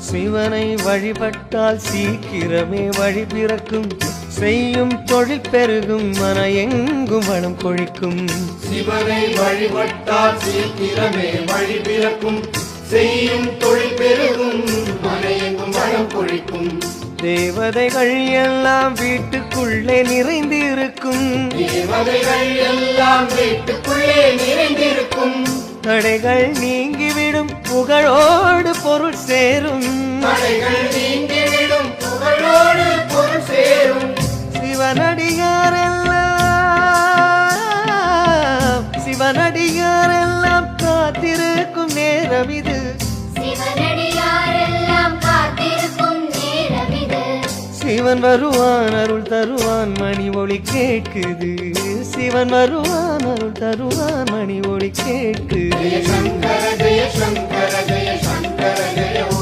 சிவனை வழிபட்டால் சீக்கிரமே வழி பிறக்கும், செய்யும் தொழில் பெருகும், மன எங்கும் வளம் கொழிக்கும். சிவனை வழிபட்டால் சீக்கிரமே வழி பிறக்கும், செய்யும் தொழில் பெருகும், மன எங்கும் வளம் கொழிக்கும். தேவதைகள் எல்லாம் வீட்டுக்குள்ளே நிறைந்திருக்கும், தேவதைகள் எல்லாம் வீட்டுக்குள்ளே நிறைந்திருக்கும். தடைகள் நீங்கிவிடும், புகழோடு பொருள் சேரும். தடைகள் நீங்கிவிடும், புகழோடு பொருள் சேரும். சிவனடியாரெல்லாம் காத்திருக்கும் நேரம் இது. சிவன் வருவான் அருள் தருவான் மணி ஒளி கேட்குது. சிவன் வருவான் அருள் தருவான் மணி ஒளி கேட்குது. ஜெய சங்கர ஜெய சங்கர ஜெய சங்கர ஜெய ஓ